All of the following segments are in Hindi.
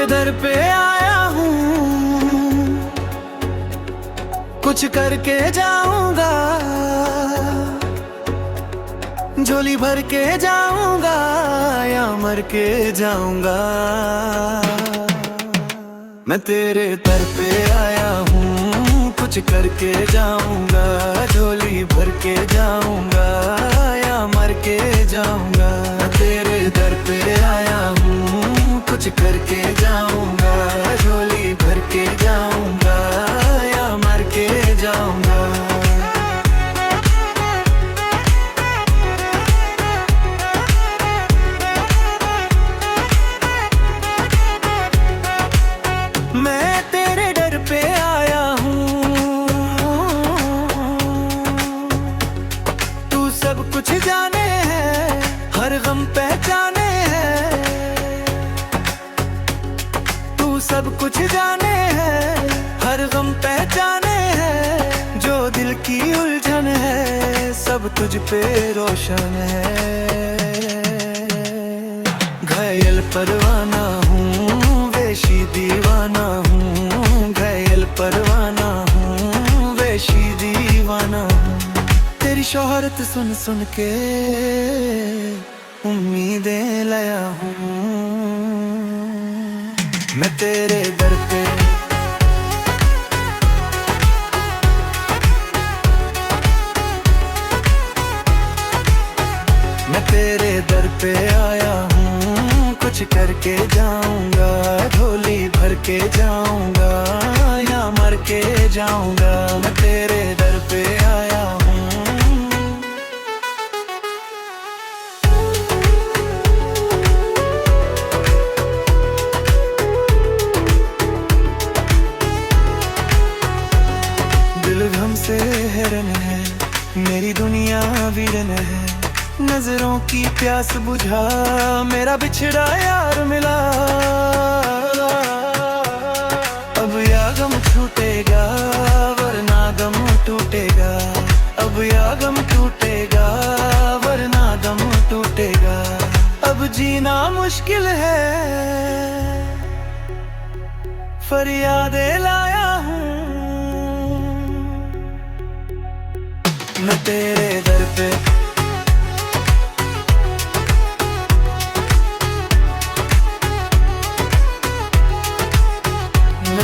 दर पे आया हूँ, कुछ करके जाऊंगा, झोली भर के जाऊंगा या मर के जाऊंगा। मैं तेरे दर पे आया हूँ, कुछ करके जाऊंगा, झोली भर के जाऊंगा या मर के जाऊंगा। मैं तेरे दर पे आया हूँ, कुछ करके जाऊंगा, झोली भर के जाऊंगा या मर के जाऊंगा। मैं तेरे दर पे आया हूँ, तू सब कुछ जाने है, हर गम पहचाने है। तू सब कुछ जाने है, हर गम पहचाने है। जो दिल की उलझन है, सब तुझ पे रोशन है। घायल परवाना हूँ, वेशी दीवाना हूँ। घायल परवाना हूँ, वेशी दीवाना हूँ। तेरी शोहरत सुन सुन के उम्मीदें लाया हूँ। मैं तेरे दर पे, मैं तेरे दर पे आया हूँ, कुछ करके जाऊंगा, झोली भर के जाऊंगा या मर के जाऊंगा। मैं तेरे दर पे आया हूँ। दिल गम से हैरान है, मेरी दुनिया वीरन है। नजरों की प्यास बुझा, मेरा बिछड़ा यार मिला। अब या गम छूटेगा वरना गम टूटेगा। अब या गम टूटेगा वरना गम टूटेगा। अब जीना मुश्किल है, फरियादें लाया हूँ। मैं तेरे दर पे,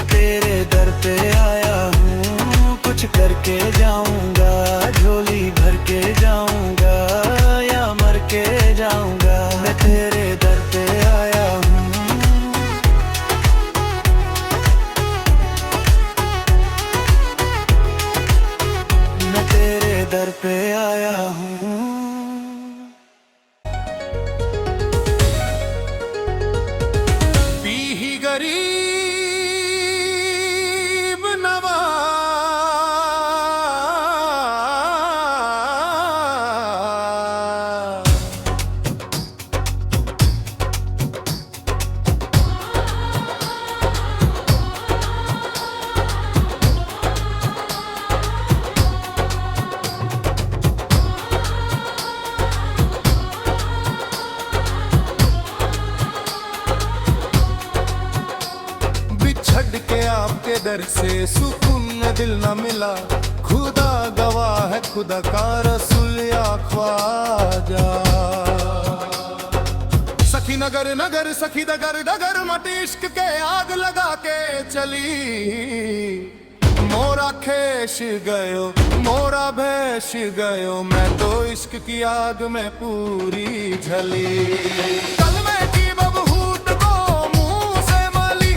तेरे दर पे आया हूँ, कुछ करके जाऊंगा, झोली भर के जाऊंगा या मर के जाऊंगा। मैं तेरे दर पे आया हूँ। मैं तेरे दर पे आया हूँ। पी गरीब दर से सुकून दिल न मिला। खुदा गवाह है, खुदा का रसूल या ख्वाजा। सखी नगर नगर सखी डगर डगर मट इश्क के आग लगा के चली। मोरा खेश गयो मोरा भैश गयो, मैं तो इश्क की आग में पूरी झली। कलमे की बबूत को मुंह से माली,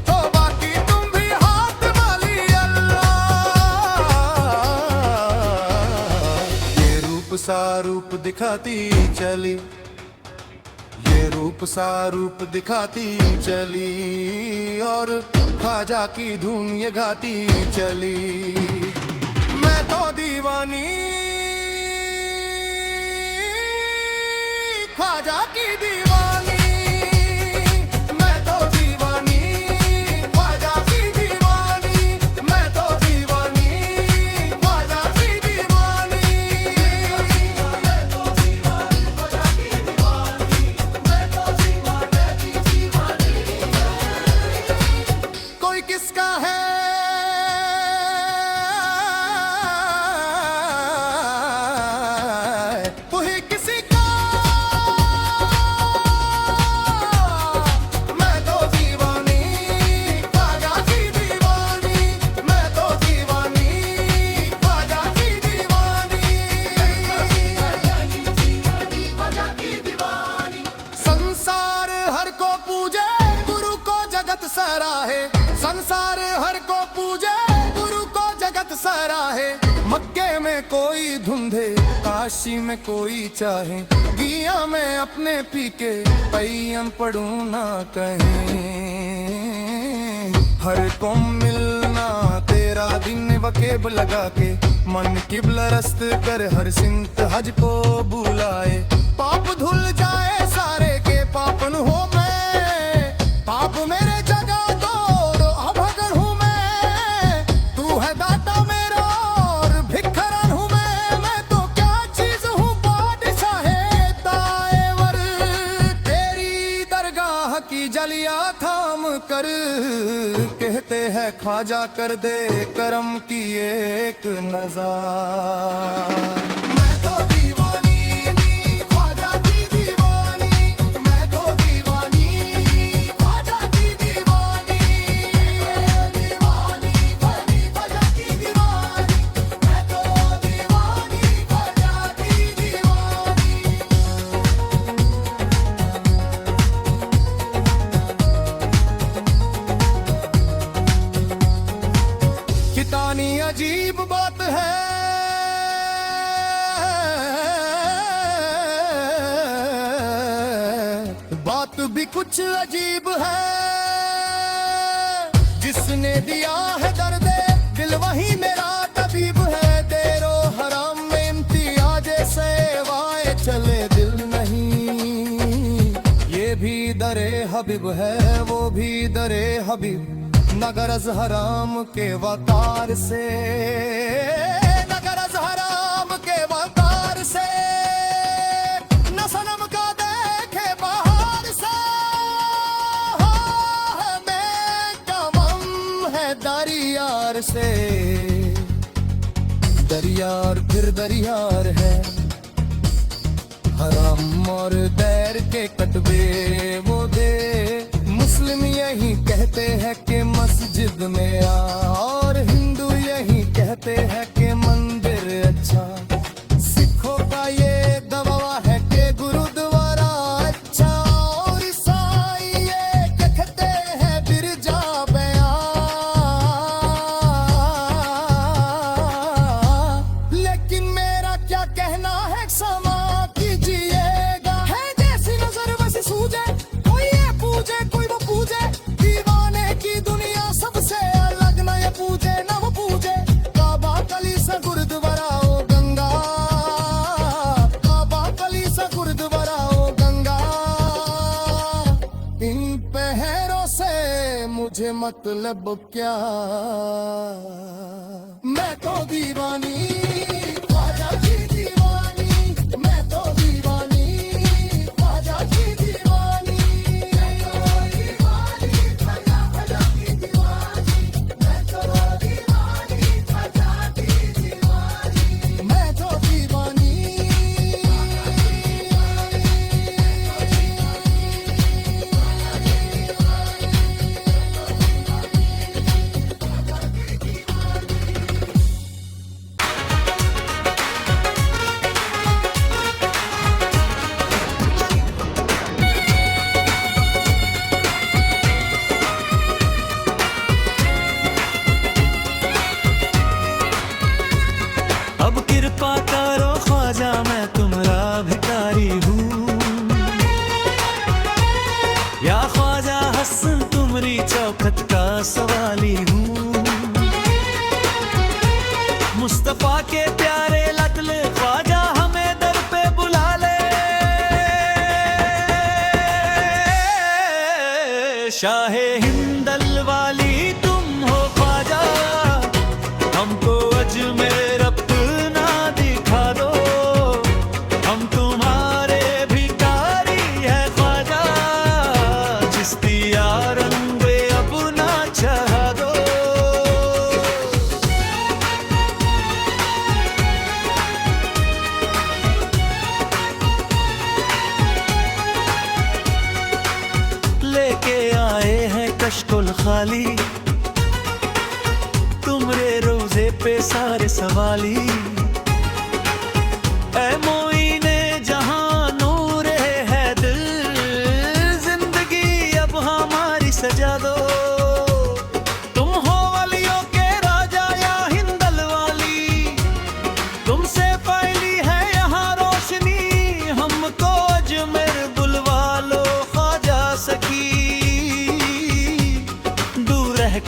तो बाकी तुम भी हाथ माली। अल्लाह ये रूप सा रूप दिखाती चली, ये रूप सा रूप दिखाती चली। और ख्वाजा की धुन ये गाती चली। मैं तो दीवानी ख्वाजा की दीवानी। मैं तो दीवानी ख्वाजा की दीवानी। मैं तो दीवानी ख्वाजा की दीवानी। मैं तो दीवानी ख्वाजा की दीवानी। मैं तो दीवानी की दीवानी। जगत सराहे, संसार हर को पूजे, गुरु को जगत सराहे। मक्के में कोई ढूंढे, काशी में कोई चाहे, गिया में अपने पी के पैयम पढ़ूं ना कहीं। हर को मिलना तेरा दिन वकेब लगा के, मन किबला रस्त कर हर सिंत हज को बुलाए। पाप धुल जाए सारे के पापन हो मैं, पाप मेरे जगह तो अभगन हूँ मैं। तू है दाता मेरा और भिखरन हूँ मैं तो क्या चीज हूँ बादशाहे ताएवर। तेरी दरगाह की जलिया थाम कर, कहते हैं ख्वाजा कर दे करम की एक नज़र। मैं तो दीवानी ख्वाजा की दीवानी, मैं तो दीवानी ख्वाजा की दीवानी, दीवानी ख्वाजा की दीवानी, मैं तो दीवानी ख्वाजा की दीवानी। कितनी अजीब बात है, बात भी कुछ अजीब है। जिसने दिया है दर्द दिल वही मेरा तबीब है। देरो हराम में इम्तियाज सेवाए चले दिल नहीं, ये भी दरे हबीब है वो भी दरे हबीब। नगरज हराम के वकार से, नगरज हराम के वकार से, न सनम का देखे बाहर से। मैं कमम है दरियार से, दरियार फिर दरियार है। हराम और दैर के कटबे वो दे, मुस्लिम यही कहते हैं कि मस्जिद में आ, और हिंदू यही कहते हैं कि मंदिर अच्छा। सिखों का ये दवा है कि गुरुद्वारा अच्छा, और ईसाई ये कहते हैं बिरजा बयां। लेकिन मेरा क्या कहना है क्षमा कीजिएगा, है जैसी नजर वैसी सूझे, कोई ये पूजे कोई वो पूजे। दीवाने की दुनिया सबसे अलग, न ये पूजे न वो पूजे। काबा कलीसा गुरुद्वारा ओ गंगा, काबा कलीसा गुरुद्वारा ओ गंगा। इन पहरों से मुझे मतलब क्या, मैं तो दीवानी ख्वाजा की दीवानी, मैं तो दीवानी ख्वाजा की दीवानी, मैं तो दीवानी ख्वाजा की दीवानी, मैं तो दीवानी ख्वाजा की दीवानी, मैं तो दीवानी। अब कृपा करो ख्वाजा मैं तुम्हारा भिखारी हूँ, या ख्वाजा हसन तुम्हारी चौखट का सवाली हूँ। मुस्तफा के प्यारे लतले ख्वाजा हमें दर पे बुला ले। शाहे हिंदल वाली तुम हो ख्वाजा, हमको अजमेर अपना दिखा दो। हम तुम्हारे भिखारी है ख्वाजा, चिश्तिया रंग अपना चाहा दो। लेके आए हैं कशकुल खाली, तुमरे रोजे पे सारे सवाली। ऐ मोइने जहां नूर है दिल, जिंदगी अब हमारी सजा दो।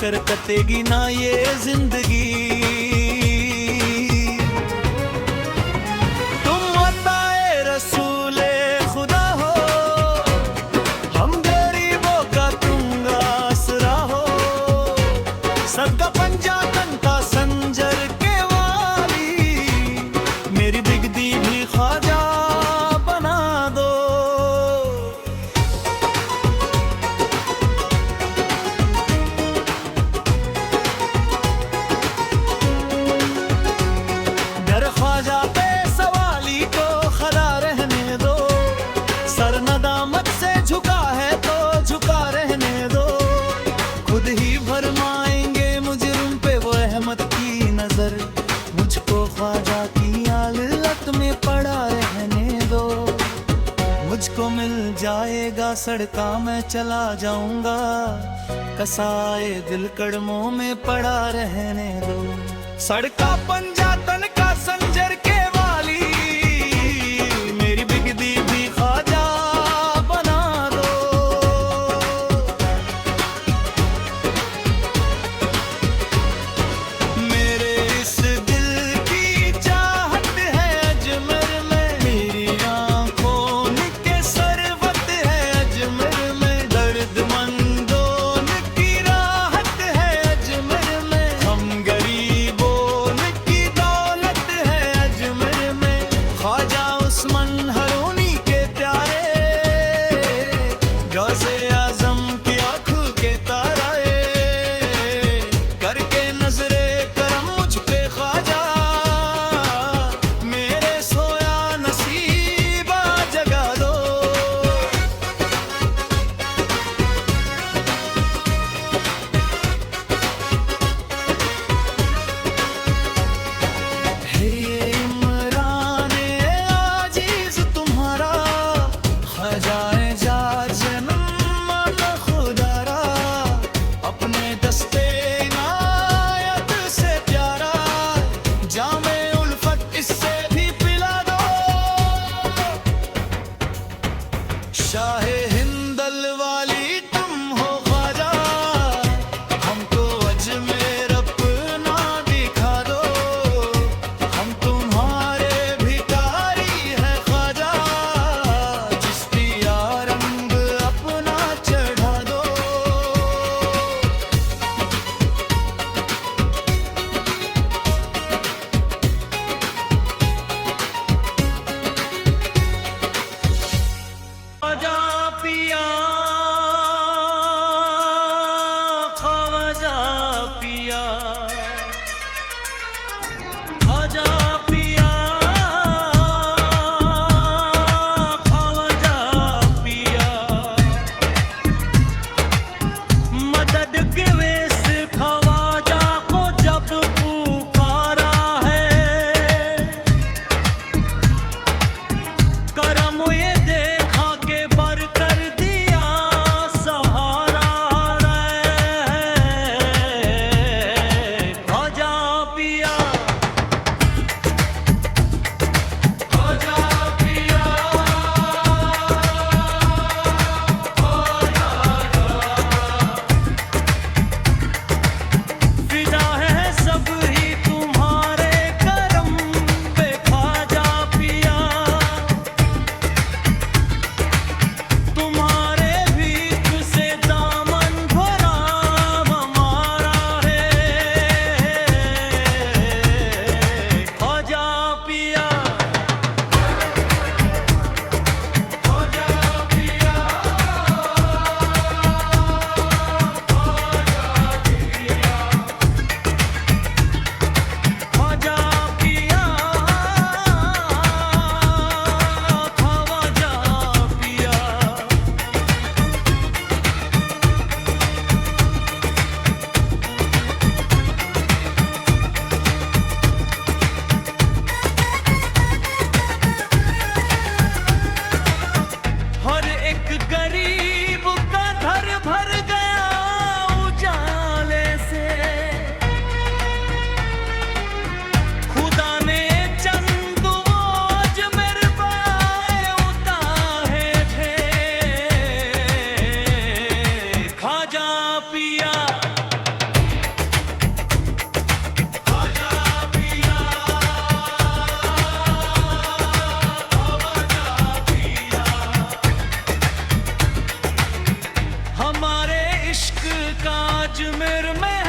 कर कटेगी ना ये जिंदगी। तुम अताए रसूले खुदा हो, हम गरीबों का तुम आसरा हो। सबका पंजा तनका संजर के वाली, मेरी बिगदी भी ख्वाजा बना दो। डर ख्वाजा पे सवाली को खड़ा रहने दो, सर नदामत से झुका है तो झुका रहने दो। खुद ही भरमाएंगे मुजरिम पे वो रहमत की नजर, मुझको ख्वाजा की आलत में पड़ा रहने दो। मुझको मिल जाएगा सड़का मैं चला जाऊंगा, कसाए दिल कदमों में पड़ा रहने दो। सड़का पंजा तन का संजर के वाली, मेरी बिगदी भी ख्वाजा बना दो। मेरे इस दिल की चाहत है अजमेर में, मेरी आंखों के सरवत है अजमेर में। दर्दमंदों की राहत है अजमेर में, हम गरीबों की दौलत है अजमेर में। ख्वाजा उस्मान हरूनी के प्यारे, गौसे आजम की आंखों के तारे, करके नजरे करम मुझ पे ख्वाजा, मेरे सोया नसीबा जगा दो। हे इमराने आजीज तुम्हारा, ख्वाजाए जा जन्म खुदारा, अपने दस्ते इनायत से प्यारा, जामे उल्फत इससे भी पिला दो। शाहे हिंदल वाली तुम हो ख्वाजा, हमको अजमेर अपना दिखा दो। हम तुम्हारे भिखारी है ख्वाजा, जिस पिया रंग अपना चढ़ा दो। ख्वाजा पिया, ख्वाजा पिया, ख्वाजा पिया, ख्वाजा पिया। मदद के वेस ख्वाजा को जब पुकारा है, करम ये देखा के बर कर दिया सहारा रे। ख्वाजा पिया, ख्वाजा पिया, फिदा है सब ही तुम्हारे करम पे ख्वाजा पिया। तुम्हारे भीख से दामन भरा हमारा है। ख्वाजा पिया, ख्वाजा पिया, ख्वाजा पिया, ख्वाजा पिया। हर एक गरीब का घर भर गया उजाले से, खुदा ने चंद आज मेरे पाए उतारे थे। ख्वाजा पिया, अजमेर में